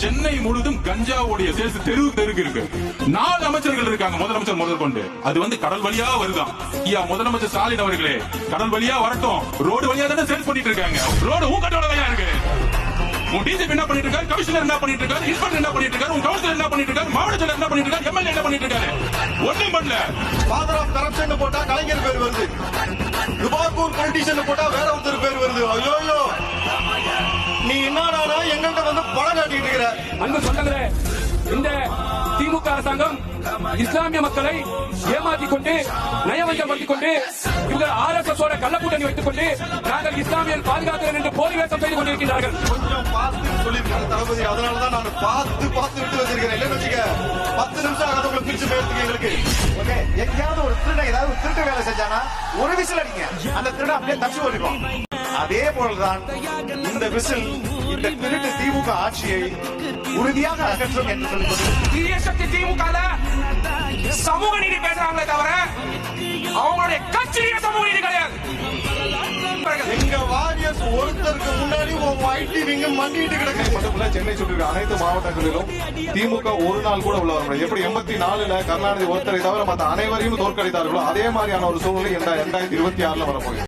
சென்னை முழுதும் கஞ்சாவுடைய சேல்ஸ் தெருக்கு இருக்கு. 4 அமைச்சர்கள் இருக்காங்க, முதலமைச்சர் முதல் கொண்டு. அது கடல் வழியா வருதான். ஐயா முதலமைச்சர் ஸ்டாலின் அவர்களே, கடல் வழியா வரட்டும், ரோடு வழியா தானே சேல்ஸ் பண்ணிட்டு இருக்காங்க. ரோடு ஊக்கட்டோட இருக்கு. உன் டிஜிபி என்ன பண்ணிட்டு இருக்காரு, கமிஷனர் என்ன பண்ணிட்டு இருக்காரு, இன்ஸ்பெக்டர் என்ன பண்ணிட்டு இருக்காரு, உன் கவுன்சிலர் என்ன பண்ணிட்டு இருக்காரு, மாவட்ட செயலர் என்ன பண்ணிட்டு இருக்காரு, எம்எல்ஏ என்ன பண்ணிட்டு இருக்காரு? ஒண்ணும் பண்ணல. ஃபாதர் ஆஃப் கரப்ஷன் போட்டா கலைஞர் பேர் வருது, துபாக்கூர் பொலிட்டிஷியன் போட்டா வேற ஒருத்தர் பேர் வருது. ஐயோ நீ என்னடா எங்கள்கிட்ட படம் காட்டிட்டு இருக்கிற? அன்பு சொந்தங்களே, இந்த திமுக அரசாங்கம் இஸ்லாமிய மக்களை ஏமாற்றிக் கொண்டு நயவஞ்சப்படுத்திக் கொண்டு இந்த RSS ஓட கள்ளக்கூட்டணி வைத்துக் கொண்டு நாங்கள் இஸ்லாமியர் பாதுகாக்கிறோம் என்று போலி வேஷம் செய்து கொண்டிருக்கிறார்கள். கொஞ்சம் பார்த்து சொல்லியிருக்காங்க தளபதி, அதனாலதான் நான் பார்த்து விட்டு வச்சிருக்கிறேன். இல்லன்னு வச்சுக்க 10 நிமிஷம் ஆகாத பிரிச்சு பேருக்கு எங்களுக்கு. எங்கேயாவது ஒரு திருடன் ஏதாவது ஒரு திருட்டு வேலை செஞ்சானா ஒரு விசில் அடிங்க, அந்த திருடன் அப்படியே தச்சு ஓடிடும். அதே போலதான் இந்த விசில் இந்த திருட்டு திமுக ஆட்சியை உறுதியாக அகற்றும் என்று சொல்லிக் திமுக சமூக நீதி பேசுறாங்களே தவிர அவங்களுடைய கட்சியில சமூக நீதி கிடையாது. எங்க வாரியர்ஸ் ஒருத்தருக்கு முன்னாடி ஐடி விங்க மண்டிட்டு கிடக்கு. சென்னை சுற்றி அனைத்து மாவட்டங்களிலும் திமுக ஒரு நாள் கூட உள்ள வர எப்படி 84ல கருணாநிதி ஒருத்தரை தவிர மற்ற அனைவரையும் தோற்கடித்தார்களோ அதே மாதிரியான ஒரு சூழ்நிலை 2026 வரப்போகுது.